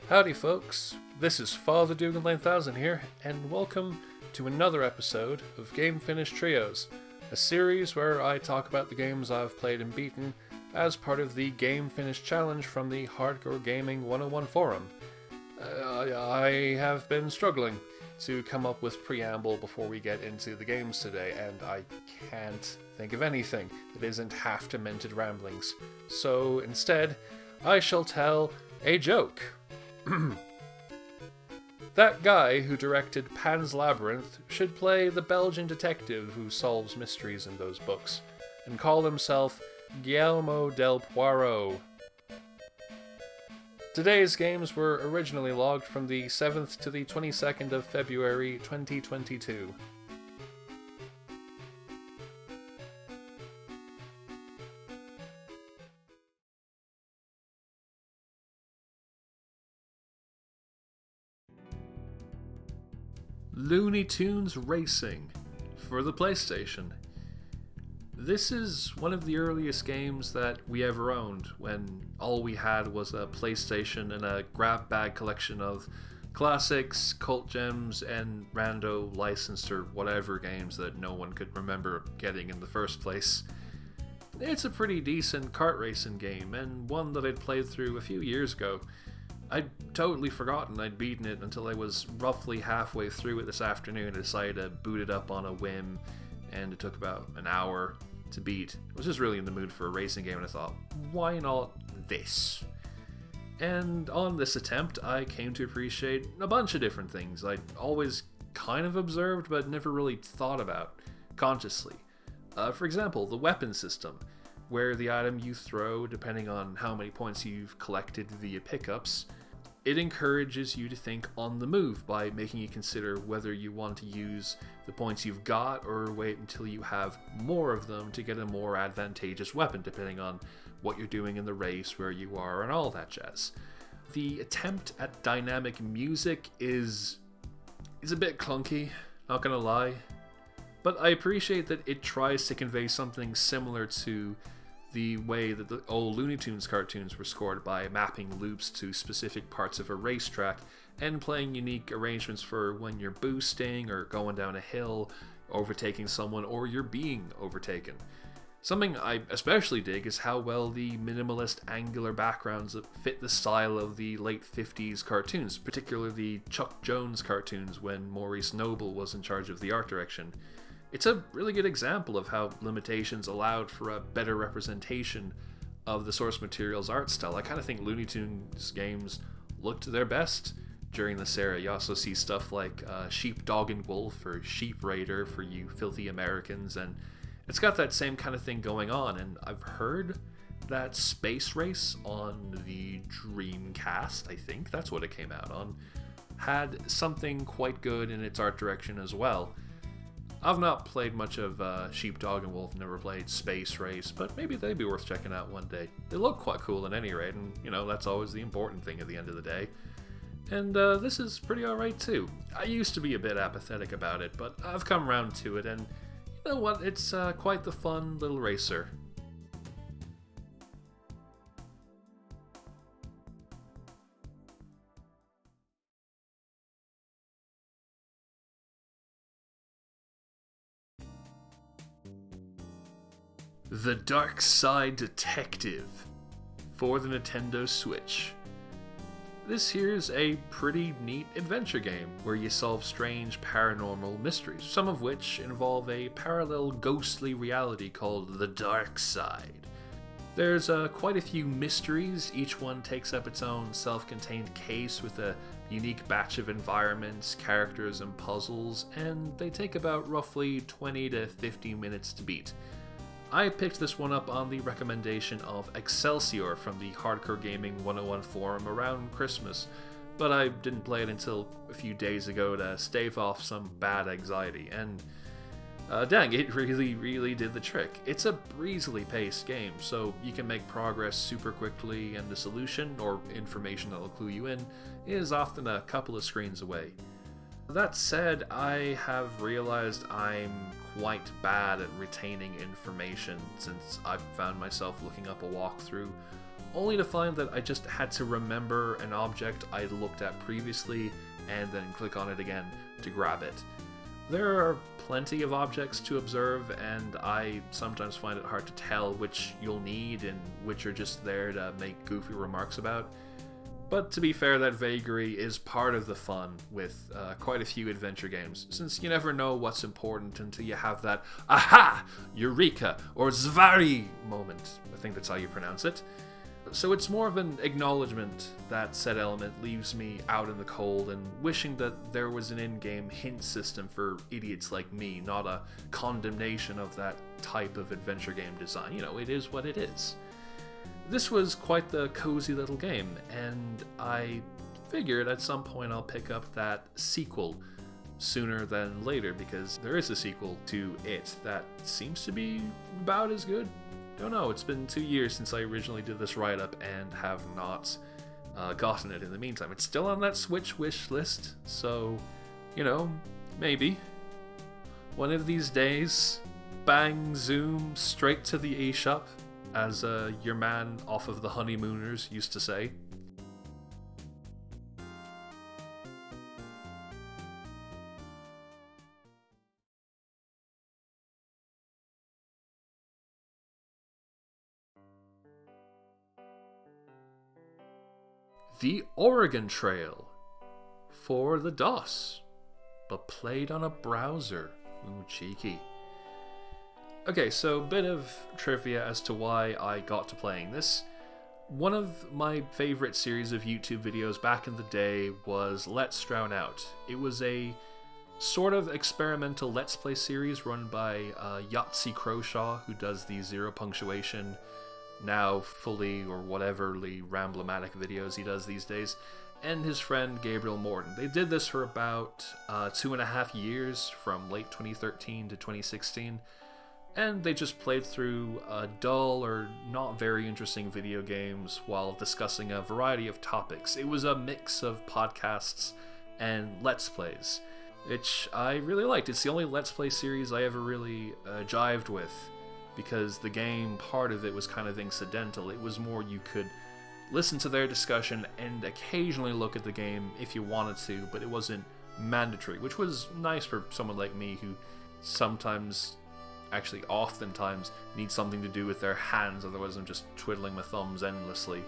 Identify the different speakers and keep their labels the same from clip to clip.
Speaker 1: Howdy folks, this is Father Dugan 9000 here, and welcome to another episode of Game Finish Trios, a series where I talk about the games I've played and beaten as part of the Game Finish Challenge from the Hardcore Gaming 101 forum. I have been struggling to come up with preamble before we get into the games today, and I can't think of anything that isn't half-demented ramblings. So instead, I shall tell a joke. That guy who directed Pan's Labyrinth should play the Belgian detective who solves mysteries in those books, and call himself Guillermo del Poirot. Today's games were originally logged from the 7th to the 22nd of February 2022. Looney Tunes Racing for the PlayStation. This is one of the earliest games that we ever owned, when all we had was a PlayStation and a grab bag collection of classics, cult gems, and rando licensed or whatever games that no one could remember getting in the first place. It's a pretty decent kart racing game, and one that I'd played through a few years ago. I'd totally forgotten I'd beaten it until I was roughly halfway through it this afternoon and decided to boot it up on a whim, and it took about an hour to beat. I was just really in the mood for a racing game, and I thought, why not this? And on this attempt, I came to appreciate a bunch of different things I'd always kind of observed but never really thought about consciously. For example, the weapon system, where the item you throw, depending on how many points you've collected via pickups, it encourages you to think on the move by making you consider whether you want to use the points you've got or wait until you have more of them to get a more advantageous weapon, depending on what you're doing in the race, where you are, and all that jazz. The attempt at dynamic music is a bit clunky, not gonna lie, but I appreciate that it tries to convey something similar to the way that the old Looney Tunes cartoons were scored, by mapping loops to specific parts of a racetrack and playing unique arrangements for when you're boosting or going down a hill, overtaking someone, or you're being overtaken. Something I especially dig is how well the minimalist angular backgrounds fit the style of the late 50s cartoons, particularly the Chuck Jones cartoons when Maurice Noble was in charge of the art direction. It's a really good example of how limitations allowed for a better representation of the source material's art style. I kind of think Looney Tunes games looked their best during this era. You also see stuff like Sheep, Dog, and Wolf, or Sheep Raider for you filthy Americans, and it's got that same kind of thing going on. And I've heard that Space Race on the Dreamcast, I think that's what it came out on, had something quite good in its art direction as well. I've not played much of Sheep, Dog, and Wolf, never played Space Race, but maybe they'd be worth checking out one day. They look quite cool at any rate, and that's always the important thing at the end of the day. And this is pretty alright too. I used to be a bit apathetic about it, but I've come around to it, and you know what, it's quite the fun little racer. The Darkside Detective for the Nintendo Switch. This here's a pretty neat adventure game where you solve strange paranormal mysteries, some of which involve a parallel ghostly reality called the Darkside. There's quite a few mysteries. Each one takes up its own self-contained case with a unique batch of environments, characters, and puzzles, and they take about roughly 20 to 50 minutes to beat. I picked this one up on the recommendation of Excelsior from the Hardcore Gaming 101 forum around Christmas, but I didn't play it until a few days ago to stave off some bad anxiety, and dang, it really did the trick. It's a breezily paced game, so you can make progress super quickly, and the solution, or information that'll clue you in, is often a couple of screens away. That said, I have realized I'm quite bad at retaining information since I've found myself looking up a walkthrough only to find that I just had to remember an object I looked at previously and then click on it again to grab it. There are plenty of objects to observe, and I sometimes find it hard to tell which you'll need and which are just there to make goofy remarks about. But to be fair, that vagary is part of the fun with quite a few adventure games, since you never know what's important until you have that aha, eureka, or zvari moment. I think that's how you pronounce it. So it's more of an acknowledgement that said element leaves me out in the cold and wishing that there was an in-game hint system for idiots like me, not a condemnation of that type of adventure game design. You know, it is what it is. This was quite the cozy little game, and I figured at some point I'll pick up that sequel sooner than later, because there is a sequel to it that seems to be about as good. Don't know, it's been 2 years since I originally did this write-up and have not gotten it in the meantime. It's still on that Switch wish list, so, you know, maybe. One of these days, bang, zoom, straight to the eShop, as your man off of The Honeymooners used to say. The Oregon Trail for the DOS, but played on a browser. Ooh, cheeky. Okay, so a bit of trivia as to why I got to playing this. One of my favorite series of YouTube videos back in the day was Let's Drown Out. It was a sort of experimental Let's Play series run by Yahtzee Croshaw, who does the zero punctuation, now fully or whateverly ramblematic videos he does these days, and his friend Gabriel Morton. They did this for about 2.5 years, from late 2013 to 2016, and they just played through dull or not very interesting video games while discussing a variety of topics. It was a mix of podcasts and Let's Plays, which I really liked. It's the only Let's Play series I ever really jived with, because the game part of it was kind of incidental. It was more you could listen to their discussion and occasionally look at the game if you wanted to, but it wasn't mandatory, which was nice for someone like me who sometimes, actually oftentimes, needs something to do with their hands, otherwise I'm just twiddling my thumbs endlessly.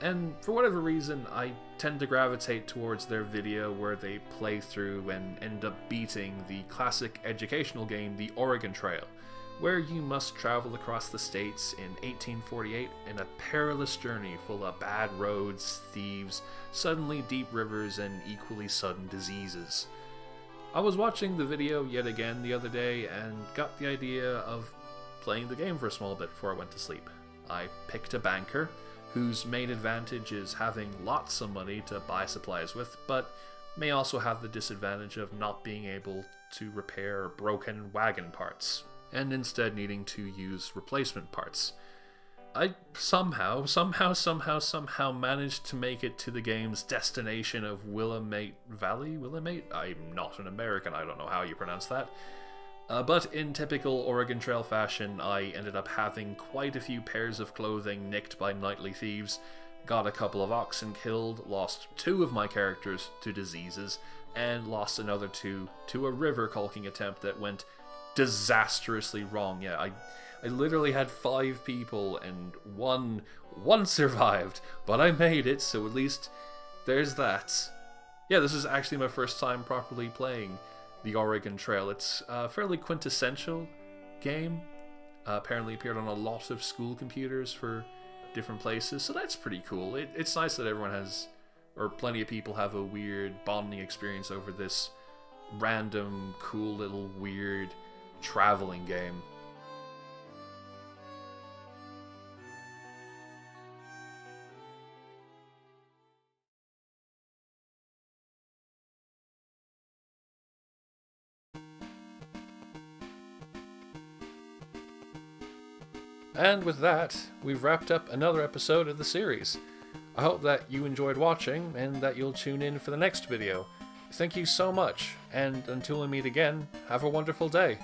Speaker 1: And for whatever reason, I tend to gravitate towards their video where they play through and end up beating the classic educational game, The Oregon Trail, where you must travel across the states in 1848 in a perilous journey full of bad roads, thieves, suddenly deep rivers, and equally sudden diseases. I was watching the video yet again the other day and got the idea of playing the game for a small bit before I went to sleep. I picked a banker, whose main advantage is having lots of money to buy supplies with, but may also have the disadvantage of not being able to repair broken wagon parts, and instead needing to use replacement parts. I somehow managed to make it to the game's destination of Willamette Valley? Willamette? I'm not an American, I don't know how you pronounce that. But in typical Oregon Trail fashion, I ended up having quite a few pairs of clothing nicked by nightly thieves, got a couple of oxen killed, lost 2 of my characters to diseases, and lost another 2 to a river caulking attempt that went disastrously wrong. Yeah, I literally had 5 people and one survived, but I made it, so at least there's that. Yeah, this is actually my first time properly playing the Oregon Trail. It's a fairly quintessential game. Apparently appeared on a lot of school computers for different places, so that's pretty cool. It's nice that everyone has, or plenty of people have, a weird bonding experience over this random, cool little weird traveling game. And with that, we've wrapped up another episode of the series. I hope that you enjoyed watching, and that you'll tune in for the next video. Thank you so much, and until we meet again, have a wonderful day.